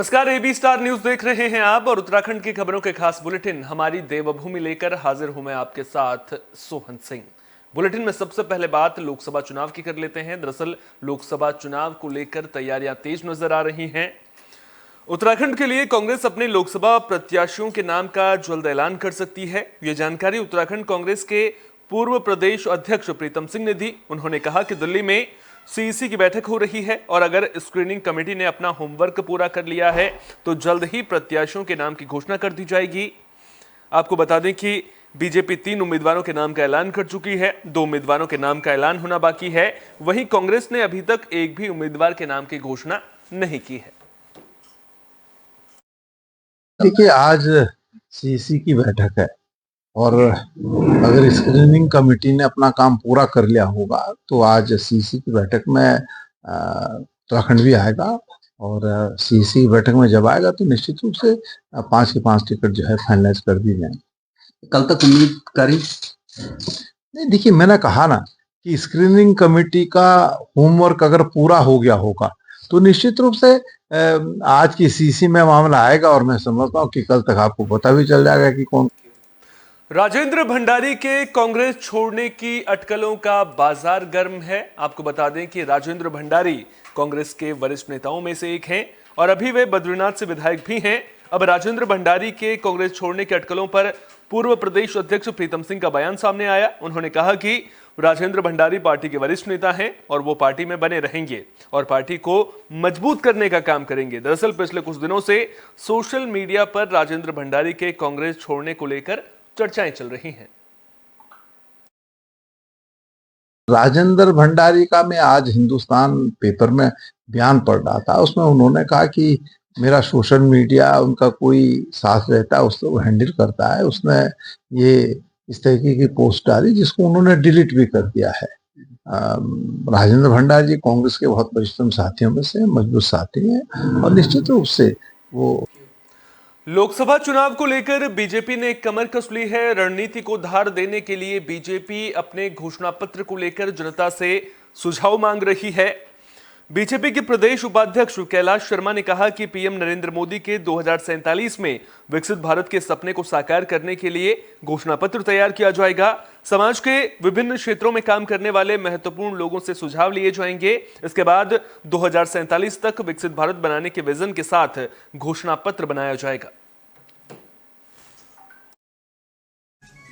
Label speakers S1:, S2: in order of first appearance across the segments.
S1: नमस्कार, AB star news देख रहे हैं आप और उत्तराखंड की खबरों के खास बुलेटिन हमारी देवभूमि लेकर हाजिर हूं मैं आपके साथ सोहन सिंह। बुलेटिन में सबसे पहले बात लोकसभा चुनाव की कर लेते हैं। दरअसल लोकसभा चुनाव को लेकर तैयारियां तेज नजर आ रही हैं। उत्तराखंड के लिए कांग्रेस अपने लोकसभा प्रत्याशियों के नाम का जल्द ऐलान कर सकती है। यह जानकारी उत्तराखंड कांग्रेस के पूर्व प्रदेश अध्यक्ष प्रीतम सिंह ने दी। उन्होंने कहा कि दिल्ली में सीईसी की बैठक हो रही है और अगर स्क्रीनिंग कमेटी ने अपना होमवर्क पूरा कर लिया है तो जल्द ही प्रत्याशियों के नाम की घोषणा कर दी जाएगी। आपको बता दें कि बीजेपी 3 उम्मीदवारों के नाम का ऐलान कर चुकी है, 2 उम्मीदवारों के नाम का ऐलान होना बाकी है। वहीं कांग्रेस ने अभी तक एक भी उम्मीदवार के नाम की घोषणा नहीं की है।
S2: देखिए, आज सीईसी की बैठक है और अगर स्क्रीनिंग कमेटी ने अपना काम पूरा कर लिया होगा तो आज सीईसी की बैठक में उत्तराखंड भी आएगा और सीईसी की बैठक में जब आएगा तो निश्चित रूप से 5 की 5 टिकट जो है फाइनलाइज कर दी जाए।
S3: कल तक उम्मीद करें?
S2: नहीं, देखिए, मैंने कहा ना कि स्क्रीनिंग कमेटी का होमवर्क अगर पूरा हो गया होगा तो निश्चित रूप से आज की सीईसी में मामला आएगा और मैं समझता हूँ कि कल तक आपको पता भी चल जाएगा कि कौन।
S1: राजेंद्र भंडारी के कांग्रेस छोड़ने की अटकलों का बाजार गर्म है। आपको बता दें कि राजेंद्र भंडारी कांग्रेस के वरिष्ठ नेताओं में से एक हैं और अभी वे बद्रीनाथ से विधायक भी हैं। अब राजेंद्र भंडारी के कांग्रेस छोड़ने के अटकलों पर पूर्व प्रदेश अध्यक्ष प्रीतम सिंह का बयान सामने आया। उन्होंने कहा कि राजेंद्र भंडारी पार्टी के वरिष्ठ नेता हैं और वो पार्टी में बने रहेंगे और पार्टी को मजबूत करने का काम करेंगे। दरअसल पिछले कुछ दिनों से सोशल मीडिया पर राजेंद्र भंडारी के कांग्रेस छोड़ने को लेकर चर्चाएं चल रही हैं।
S2: राजेंद्र भंडारी का मैं आज हिंदुस्तान पेपर में बयान पढ़ रहा था, उसमें उन्होंने कहा कि मेरा सोशल मीडिया उनका कोई साथ रहता है, उसको हैंडल करता है। उसने ये इस तरीके की पोस्ट डाली जिसको उन्होंने डिलीट भी कर दिया है। राजेंद्र भंडारी जी कांग्रेस के बहुत वरिष्ठ साथियों में से मजबूत साथी हैं और निश्चित रूप से वो
S1: लोकसभा चुनाव को लेकर बीजेपी ने कमर कस ली है। रणनीति को धार देने के लिए बीजेपी अपने घोषणा पत्र को लेकर जनता से सुझाव मांग रही है। बीजेपी के प्रदेश उपाध्यक्ष कैलाश शर्मा ने कहा कि पीएम नरेंद्र मोदी के 2047 में विकसित भारत के सपने को साकार करने के लिए घोषणा पत्र तैयार किया जाएगा। समाज के विभिन्न क्षेत्रों में काम करने वाले महत्वपूर्ण लोगों से सुझाव लिए जाएंगे। इसके बाद 2047 तक विकसित भारत बनाने के विजन के साथ घोषणा पत्र बनाया जाएगा।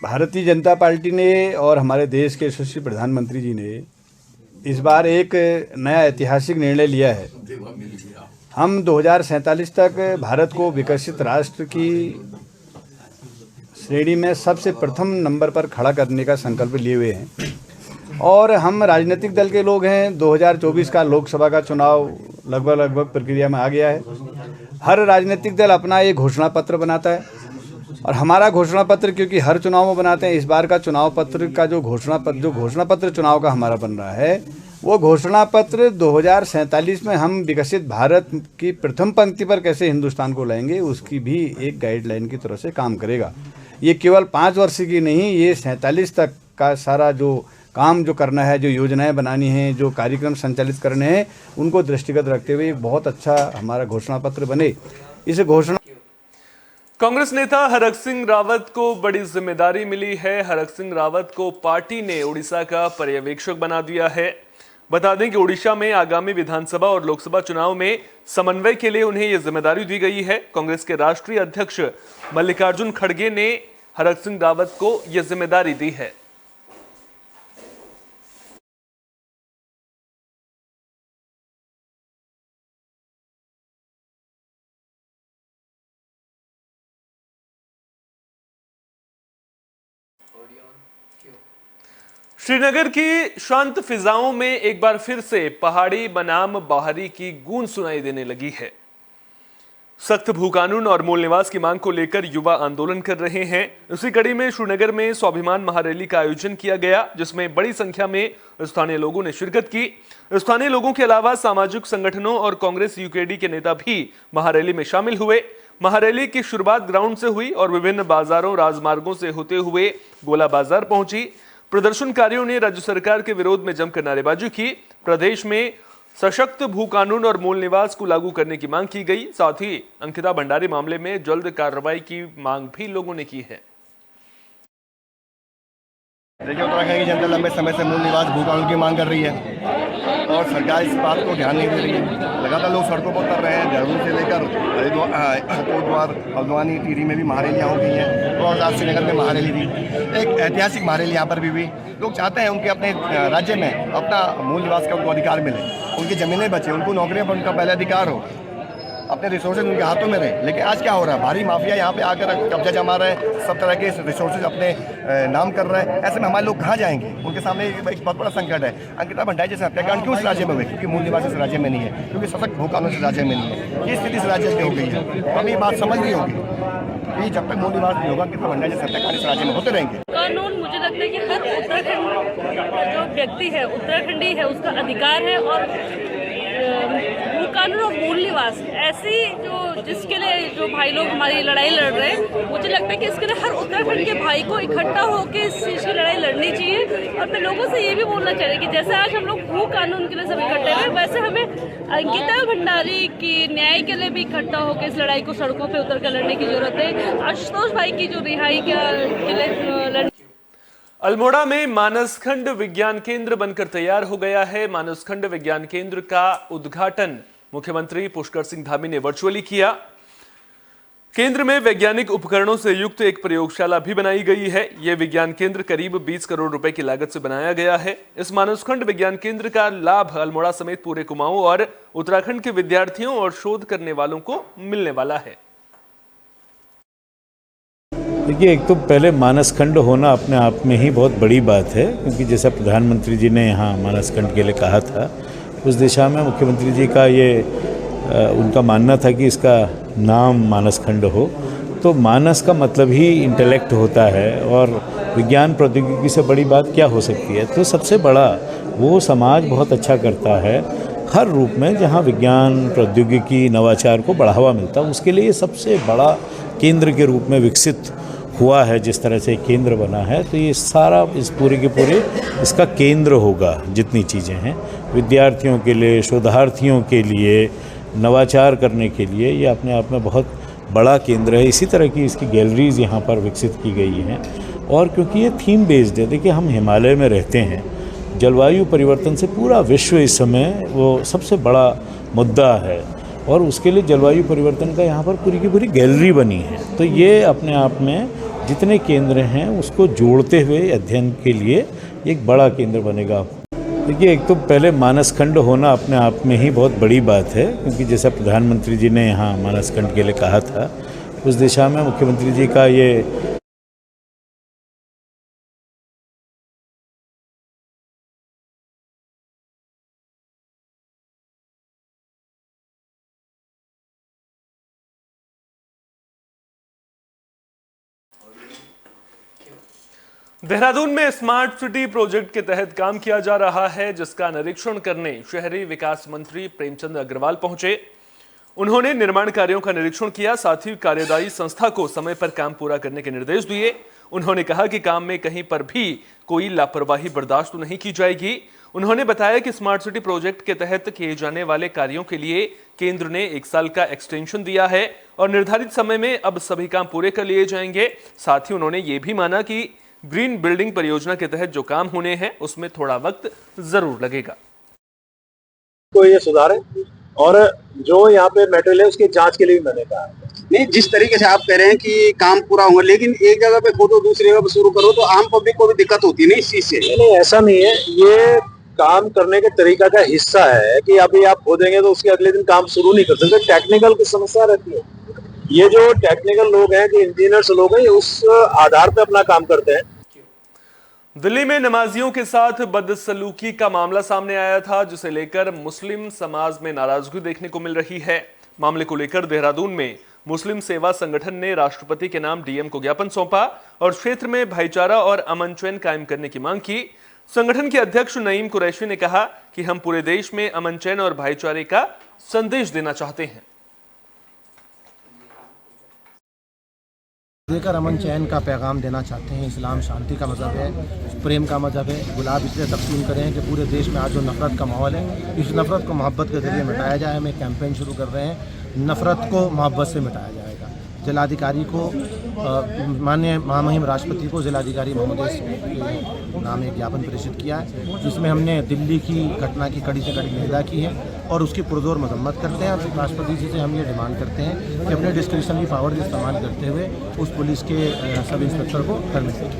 S4: भारतीय जनता पार्टी ने और हमारे देश के यशस्वी प्रधानमंत्री जी ने इस बार एक नया ऐतिहासिक निर्णय लिया है। हम 2047 तक भारत को विकसित राष्ट्र की श्रेणी में सबसे प्रथम नंबर पर खड़ा करने का संकल्प लिए हुए हैं और हम राजनीतिक दल के लोग हैं। 2024 का लोकसभा का चुनाव लगभग प्रक्रिया में आ गया है। हर राजनीतिक दल अपना एक घोषणा पत्र बनाता है और हमारा घोषणा पत्र, क्योंकि हर चुनाव में बनाते हैं, इस बार का चुनाव पत्र का जो घोषणा पत्र चुनाव का हमारा बन रहा है वो घोषणा पत्र 2047 में हम विकसित भारत की प्रथम पंक्ति पर कैसे हिंदुस्तान को लाएंगे उसकी भी एक गाइडलाइन की तरह से काम करेगा। ये केवल 5 वर्ष की नहीं, ये 47 तक का सारा जो काम जो करना है, जो योजनाएं बनानी हैं, जो कार्यक्रम संचालित करने हैं, उनको दृष्टिगत रखते हुए बहुत अच्छा हमारा घोषणा पत्र बने। इस घोषणा
S1: कांग्रेस नेता हरक सिंह रावत को बड़ी जिम्मेदारी मिली है। हरक सिंह रावत को पार्टी ने उड़ीसा का पर्यवेक्षक बना दिया है। बता दें कि उड़ीसा में आगामी विधानसभा और लोकसभा चुनाव में समन्वय के लिए उन्हें यह जिम्मेदारी दी गई है। कांग्रेस के राष्ट्रीय अध्यक्ष मल्लिकार्जुन खड़गे ने हरक सिंह रावत को यह जिम्मेदारी दी है। श्रीनगर की शांत फिजाओं में एक बार फिर से पहाड़ी बनाम बाहरी की गूंज सुनाई देने लगी है। सख्त भू कानून और मूल निवास की मांग को लेकर युवा आंदोलन कर रहे हैं। इसी कड़ी में श्रीनगर में स्वाभिमान महारैली का आयोजन किया गया जिसमें बड़ी संख्या में स्थानीय लोगों ने शिरकत की। स्थानीय लोगों के अलावा सामाजिक संगठनों और कांग्रेस यूकेडी के नेता भी महारैली में शामिल हुए। महारैली की शुरुआत ग्राउंड से हुई और विभिन्न बाजारों राजमार्गों से होते हुए गोला बाजार पहुंची। प्रदर्शनकारियों ने राज्य सरकार के विरोध में जमकर नारेबाजी की। प्रदेश में सशक्त भू कानून और मूल निवास को लागू करने की मांग की गई। साथ ही अंकिता भंडारी मामले में जल्द कार्रवाई की मांग भी लोगों ने की है।
S3: देखिए, उत्तराखंड की जनता लंबे समय से मूल निवास भू कानून की मांग कर रही है और सरकार इस बात को ध्यान नहीं दे रही है। लगातार लोग सड़कों पर उतर रहे हैं। देहरादून से लेकर हरिद्वार, हल्द्वानी, टिहरी में भी महारैलियाँ हो गई हैं और आज श्रीनगर में महारैली थी। एक ऐतिहासिक महारैली यहाँ पर भी हुई। लोग चाहते हैं उनके अपने राज्य में अपना मूल निवास का उनको अधिकार मिले, उनकी ज़मीनें बचे, उनको नौकरियों पर उनका पहले अधिकार हो, अपने रिसोर्सेज उनके हाथों में रहे। लेकिन आज क्या हो रहा है, भारी माफिया यहाँ पे आकर कब्जा जमा रहे हैं, सब तरह के रिसोर्सेज अपने नाम कर रहे हैं। ऐसे में हमारे लोग कहाँ जाएंगे? उनके सामने एक बहुत बड़ा संकट है। अंकिता भंडारी जैसे हत्याकांड क्यों इस राज्य में हुए? क्योंकि मूल निवास इस राज्य में नहीं है, क्योंकि सशक्त भू कानून इस राज्य में नहीं है। ये स्थिति इस राज्य की हो गई है। तो हमें ये बात समझनी होगी कि जब तक मूल निवास नहीं होगा, अंकिता भंडारी जैसे हत्याकांड इस राज्य में होते रहेंगे।
S5: कानून मुझे लगता है कि हर उत्तराखंड जो व्यक्ति है, उत्तराखंडी है, उसका अधिकार है। और भू कानून और मूल निवास ऐसी जो जिसके लिए जो भाई लोग हमारी लड़ाई लड़ रहे हैं, मुझे लगता है कि इसके लिए हर उत्तराखंड के भाई को इकट्ठा होकर इस चीज़ की लड़ाई लड़नी चाहिए। और मैं लोगों से ये भी बोलना चाहिए कि जैसे आज हम लोग भू कानून के लिए सब इकट्ठे हुए, वैसे हमें अंकिता भंडारी की न्याय के लिए भी इकट्ठा होकर इस लड़ाई को सड़कों पर उतर कर लड़ने की जरूरत है। आशुतोष भाई की जो रिहाई के लिए
S1: अल्मोड़ा में मानसखंड विज्ञान केंद्र बनकर तैयार हो गया है। मानसखंड विज्ञान केंद्र का उद्घाटन मुख्यमंत्री पुष्कर सिंह धामी ने वर्चुअली किया। केंद्र में वैज्ञानिक उपकरणों से युक्त एक प्रयोगशाला भी बनाई गई है। यह विज्ञान केंद्र करीब 20 करोड़ रुपए की लागत से बनाया गया है। इस मानसखंड विज्ञान केंद्र का लाभ अल्मोड़ा समेत पूरे कुमाऊं और उत्तराखंड के विद्यार्थियों और शोध करने वालों को मिलने वाला है।
S6: देखिए, एक तो पहले मानसखंड होना अपने आप में ही बहुत बड़ी बात है, क्योंकि जैसा प्रधानमंत्री जी ने यहाँ मानसखंड के लिए कहा था, उस दिशा में मुख्यमंत्री जी का ये उनका मानना था कि इसका नाम मानसखंड हो। तो मानस का मतलब ही इंटेलेक्ट होता है और विज्ञान प्रौद्योगिकी से बड़ी बात क्या हो सकती है। तो सबसे बड़ा वो समाज बहुत अच्छा करता है हर रूप में, जहाँ विज्ञान प्रौद्योगिकी नवाचार को बढ़ावा मिलता है, उसके लिए ये सबसे बड़ा केंद्र के रूप में विकसित हुआ है। जिस तरह से केंद्र बना है, तो ये सारा इस पूरे के पूरे इसका केंद्र होगा। जितनी चीज़ें हैं विद्यार्थियों के लिए, शोधार्थियों के लिए, नवाचार करने के लिए, ये अपने आप में बहुत बड़ा केंद्र है। इसी तरह की इसकी गैलरीज़ यहाँ पर विकसित की गई हैं। और क्योंकि ये थीम बेस्ड है, देखिए हम हिमालय में रहते हैं, जलवायु परिवर्तन से पूरा विश्व इस समय वो सबसे बड़ा मुद्दा है और उसके लिए जलवायु परिवर्तन का यहाँ पर पूरी की पूरी गैलरी बनी है। तो ये अपने आप में जितने केंद्र हैं उसको जोड़ते हुए अध्ययन के लिए एक बड़ा केंद्र बनेगा। देखिए, एक तो पहले मानसखंड होना अपने आप में ही बहुत बड़ी बात है, क्योंकि जैसा प्रधानमंत्री जी ने यहाँ मानसखंड के लिए कहा था, उस दिशा में मुख्यमंत्री जी का ये
S1: देहरादून में स्मार्ट सिटी प्रोजेक्ट के तहत काम किया जा रहा है, जिसका निरीक्षण करने शहरी विकास मंत्री प्रेमचंद अग्रवाल पहुंचे। उन्होंने निर्माण कार्यों का निरीक्षण किया, साथ ही कार्यदायी संस्था को समय पर काम पूरा करने के निर्देश दिए। उन्होंने कहा कि काम में कहीं पर भी कोई लापरवाही बर्दाश्त नहीं की जाएगी। उन्होंने बताया कि स्मार्ट सिटी प्रोजेक्ट के तहत किए जाने वाले कार्यों के लिए केंद्र ने 1 साल का एक्सटेंशन दिया है और निर्धारित समय में अब सभी काम पूरे कर लिए जाएंगे। साथ ही उन्होंने ये भी माना कि ग्रीन बिल्डिंग परियोजना के तहत जो काम होने हैं उसमें थोड़ा वक्त जरूर लगेगा।
S7: तो ये सुधार है और जो यहाँ पे मटेरियल है उसकी जांच के लिए भी मैंने कहा है।
S8: नहीं, जिस तरीके से आप कह रहे हैं कि काम पूरा होगा, लेकिन एक जगह पे खोदो दूसरी जगह पे शुरू करो तो आम पब्लिक को भी दिक्कत होती है ना इस चीज से।
S7: नहीं, ऐसा नहीं है। ये काम करने के तरीका का हिस्सा है कि अभी आप खोदेंगे तो उसके अगले दिन काम शुरू नहीं कर सकते। टेक्निकल की समस्या रहती है। ये जो टेक्निकल लोग हैं, जो इंजीनियर्स लोग हैं, ये उस आधार पर अपना काम करते हैं।
S1: दिल्ली में नमाजियों के साथ बदसलूकी का मामला सामने आया था, जिसे लेकर मुस्लिम समाज में नाराजगी देखने को मिल रही है। मामले को लेकर देहरादून में मुस्लिम सेवा संगठन ने राष्ट्रपति के नाम डीएम को ज्ञापन सौंपा और क्षेत्र में भाईचारा और अमन चैन कायम करने की मांग की। संगठन के अध्यक्ष नईम कुरैशी ने कहा कि हम पूरे देश में अमन चैन और भाईचारे का संदेश देना चाहते हैं।
S9: देकर अमन चैन का पैगाम देना चाहते हैं। इस्लाम शांति का मज़हब है, प्रेम का मज़हब है। गुलाब इसलिए तकसीम करें कि पूरे देश में आज जो नफ़रत का माहौल है, इस नफ़रत को मोहब्बत के ज़रिए मिटाया जाए। हम एक कैंपेन शुरू कर रहे हैं, नफ़रत को मोहब्बत से मिटाया जाएगा। जिलाधिकारी को माननीय महामहिम राष्ट्रपति को जिलाधिकारी महोदय के नाम एक ज्ञापन प्रेषित किया है, जिसमें हमने दिल्ली की घटना की कड़ी से कड़ी निंदा की है और उसकी पुरजोर मजम्मत करते हैं। और राष्ट्रपति जी से हम ये डिमांड करते हैं कि अपने डिस्क्रिशनरी पावर का इस्तेमाल करते हुए उस पुलिस के सब इंस्पेक्टर को टर्मिनेट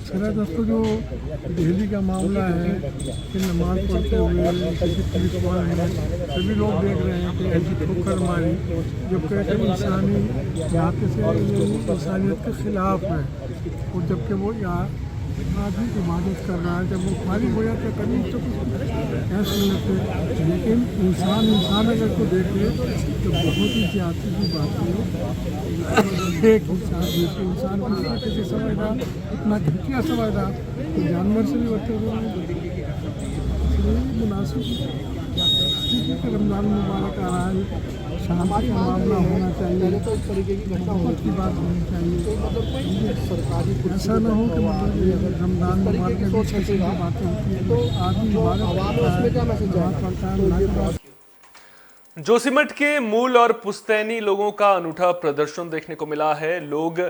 S10: खैर दोस्तों, जो दिल्ली का मामला है कि नमाज पढ़ते हुए किसी पुलिस वाले ने सभी लोग देख रहे हैं कि ऐसी ठोकर मारी जो कहते इंसानी जाति से इंसानियत के खिलाफ है, और जबकि वो यहाँ आदमी इबादत कर रहा है। जब वो खाली हो जाता है कभी तो ऐसे लगते, लेकिन इंसान अगर को देखे तो बहुत ही जाति की बात है। एक इंसान को कैसे समझना, इतना घटिया समझना, तो जानवर से भी बच्चे मुनासिब कि रमज़ान मुबारक आ रहा है, शांति का मामला होना चाहिए, मोहब्बत की बात होनी चाहिए। ऐसा ना हो कि रमज़ान मुबारक में भी किसी की बातें होती हैं, आदमी मुबारक पड़ता है।
S1: जोशीमठ के मूल और पुश्तैनी लोगों का अनूठा प्रदर्शन देखने को मिला है। लोग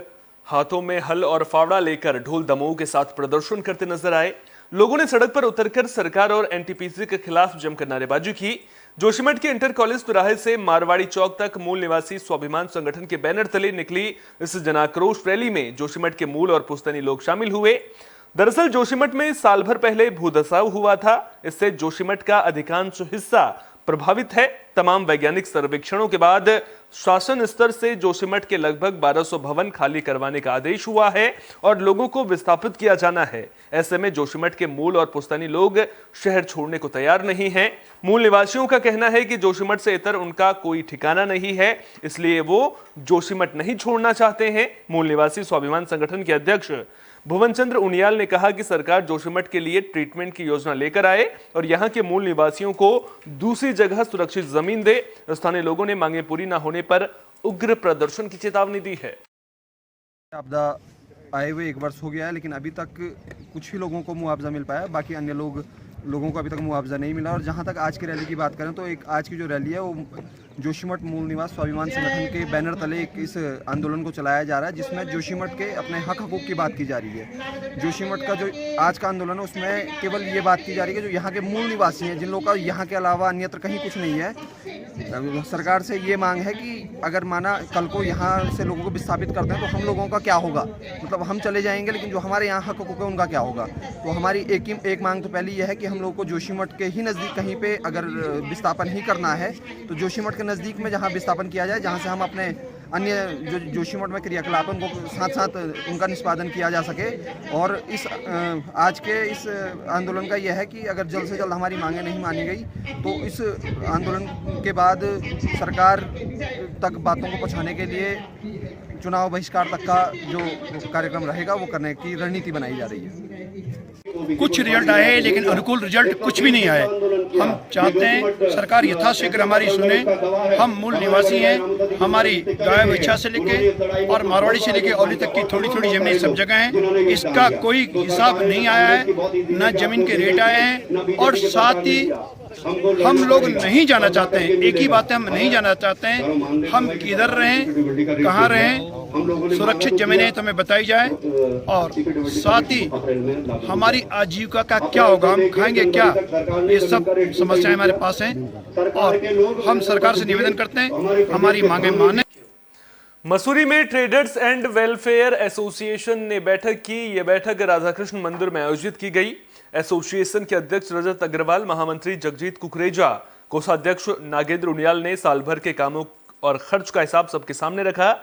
S1: हाथों में हल और फावड़ा लेकर ढोल दमोह के साथ प्रदर्शन करते नजर आए। लोगों ने सड़क पर उतरकर सरकार और एनटीपीसी के खिलाफ जमकर नारेबाजी की। जोशीमठ के इंटर कॉलेज तिराहे से मारवाड़ी चौक तक मूल निवासी स्वाभिमान संगठन के बैनर तले निकली इस जनाक्रोश रैली में जोशीमठ के मूल और पुश्तैनी लोग शामिल हुए। दरअसल जोशीमठ में साल भर पहले भूधसाव हुआ था। इससे जोशीमठ का अधिकांश हिस्सा प्रभावित है। तमाम वैज्ञानिक सर्वेक्षणों के बाद शासन स्तर से जोशीमठ के लगभग 1200 भवन खाली करवाने का आदेश हुआ है और लोगों को विस्थापित किया जाना है। ऐसे में जोशीमठ के मूल और पुश्तैनी लोग शहर छोड़ने को तैयार नहीं हैं। मूल निवासियों का कहना है कि जोशीमठ से इतर उनका कोई ठिकाना नहीं है, इसलिए वो जोशीमठ नहीं छोड़ना चाहते हैं। मूल निवासी स्वाभिमान संगठन के अध्यक्ष भुवन चंद्र उनियाल ने कहा कि सरकार जोशीमठ के लिए ट्रीटमेंट की योजना लेकर आए और यहां के मूल निवासियों को दूसरी जगह सुरक्षित जमीन दे। स्थानीय लोगों ने मांगे पूरी न होने पर उग्र प्रदर्शन की चेतावनी दी है।
S11: आपदा आए हुए 1 वर्ष हो गया है, लेकिन अभी तक कुछ ही लोगों को मुआवजा मिल पाया, बाकी अन्य लोगों को अभी तक मुआवजा नहीं मिला। और जहां तक आज की रैली की बात करें तो आज की जो रैली है वो जोशीमठ मूल निवास स्वाभिमान संगठन के बैनर तले इस आंदोलन को चलाया जा रहा है, जिसमें जोशीमठ के अपने हक हकूक़ की बात की जा रही है। जोशीमठ का जो आज का आंदोलन है उसमें केवल ये बात की जा रही है कि जो यहाँ के मूल निवासी हैं, जिन लोगों का यहाँ के अलावा अन्यत्र कहीं कुछ नहीं है, सरकार से ये मांग है कि अगर माना कल को यहाँ से लोगों को विस्थापित करते हैं तो हम लोगों का क्या होगा। मतलब हम चले जाएंगे, लेकिन जो हमारे यहाँ हक हकूक़ है उनका क्या होगा। तो हमारी एक मांग तो पहली यह है कि हम लोगों को जोशीमठ के ही नज़दीक कहीं पे अगर विस्थापन ही करना है तो जोशीमठ के नज़दीक में जहाँ विस्थापन किया जाए, जहाँ से हम अपने अन्य जो जोशीमठ में क्रियाकलाप उनको साथ साथ उनका निष्पादन किया जा सके। और इस आज के इस आंदोलन का यह है कि अगर जल्द से जल्द हमारी मांगें नहीं मानी गई तो इस आंदोलन के बाद सरकार तक बातों को पहुंचाने के लिए चुनाव बहिष्कार तक का जो कार्यक्रम रहेगा वो करने की रणनीति बनाई जा रही है।
S12: कुछ रिजल्ट आए लेकिन अनुकूल रिजल्ट कुछ भी नहीं आए। हम चाहते हैं सरकार यथाशीघ्र हमारी सुने। हम मूल निवासी हैं, हमारी गाय इच्छा से लेके और मारवाड़ी से लेके औली तक की थोड़ी थोड़ी जमीनें सब जगह हैं। इसका कोई हिसाब नहीं आया है, न जमीन के रेट आए हैं। और साथ ही हम लोग नहीं जाना चाहते हैं, एक ही बात है, हम नहीं जाना चाहते हैं। हम किधर रहें, कहाँ रहें, सुरक्षित जमीनें तो हमें बताई जाए। और साथ ही हमारी आजीविका का क्या होगा, हम खाएंगे क्या, ये सब समस्याएं हमारे पास हैं। और हम सरकार से निवेदन करते हैं हमारी मांगें माने।
S1: मसूरी में ट्रेडर्स एंड वेलफेयर एसोसिएशन ने बैठक की। यह बैठक राधाकृष्ण मंदिर में आयोजित की गई। एसोसिएशन के अध्यक्ष रजत अग्रवाल, महामंत्री जगजीत कुकरेजा, कोषाध्यक्ष नागेंद्र उनियाल ने साल भर के कामों और खर्च का हिसाब सबके सामने रखा,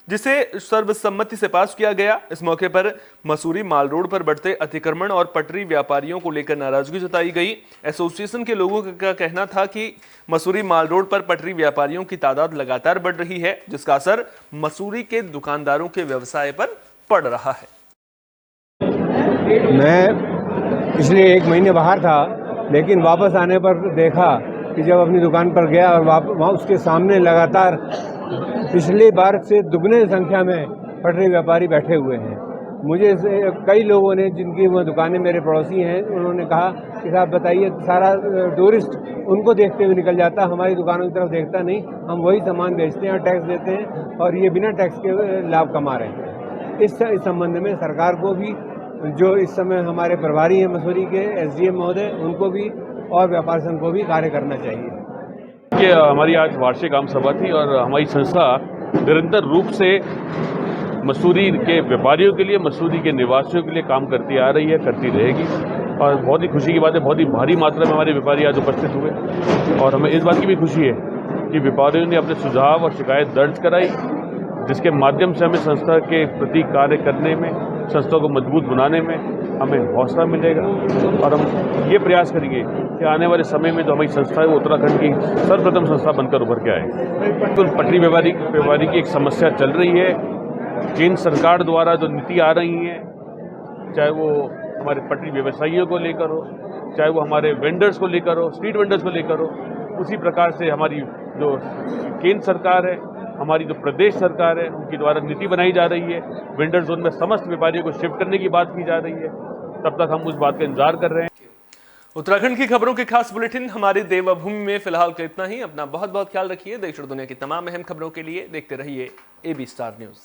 S1: जिसे सर्वसम्मति से पास किया गया। इस मौके पर मसूरी माल रोड पर बढ़ते अतिक्रमण और पटरी व्यापारियों को लेकर नाराजगी जताई गई। एसोसिएशन के लोगों का कहना था कि मसूरी माल रोड पर पटरी व्यापारियों की तादाद लगातार बढ़ रही है, जिसका असर मसूरी के दुकानदारों के व्यवसाय पर पड़ रहा है।
S13: मैं पिछले 1 महीने बाहर था, लेकिन वापस आने पर देखा कि जब अपनी दुकान पर गया और वहाँ उसके सामने लगातार पिछली बार से दुगने संख्या में पटरी व्यापारी बैठे हुए हैं। मुझे कई लोगों ने, जिनकी वो दुकानें मेरे पड़ोसी हैं, उन्होंने कहा कि साहब बताइए, सारा टूरिस्ट उनको देखते हुए निकल जाता, हमारी दुकानों की तरफ देखता नहीं। हम वही सामान बेचते हैं और टैक्स देते हैं और ये बिना टैक्स के लाभ कमा रहे हैं। इस संबंध में सरकार को भी, जो इस समय हमारे प्रभारी हैं मसूरी के SDM महोदय, उनको भी और व्यापार संघ को भी कार्य करना चाहिए।
S14: कि हमारी आज वार्षिक आम सभा थी और हमारी संस्था निरंतर रूप से मसूरी के व्यापारियों के लिए, मसूरी के निवासियों के लिए काम करती आ रही है, करती रहेगी। और बहुत ही खुशी की बात है, बहुत ही भारी मात्रा में हमारे व्यापारी आज उपस्थित हुए और हमें इस बात की भी खुशी है कि व्यापारियों ने अपने सुझाव और शिकायत दर्ज कराई, जिसके माध्यम से हमें संस्था के प्रति कार्य करने में, संस्था को मजबूत बनाने में हमें हौसला मिलेगा। और हम ये प्रयास करेंगे कि आने वाले समय में जो हमारी संस्था है वो उत्तराखंड की सर्वप्रथम संस्था बनकर उभर के आए। बिल्कुल पटरी व्यापारी की एक समस्या चल रही है। केंद्र सरकार द्वारा जो नीति आ रही है, चाहे वो हमारे पटरी व्यवसायियों को लेकर हो, चाहे वो हमारे वेंडर्स को लेकर हो, स्ट्रीट वेंडर्स को लेकर हो, उसी प्रकार से हमारी जो केंद्र सरकार है, हमारी जो प्रदेश सरकार है, उनके द्वारा नीति बनाई जा रही है। वेंडर जोन में समस्त व्यापारियों को शिफ्ट करने की बात की जा रही है। तब तक हम उस बात का इंतजार कर रहे हैं।
S1: उत्तराखंड की खबरों के खास बुलेटिन हमारी देवभूमि में फिलहाल का इतना ही। अपना बहुत बहुत ख्याल रखिए। देश और दुनिया की तमाम अहम खबरों के लिए देखते रहिए AB स्टार न्यूज।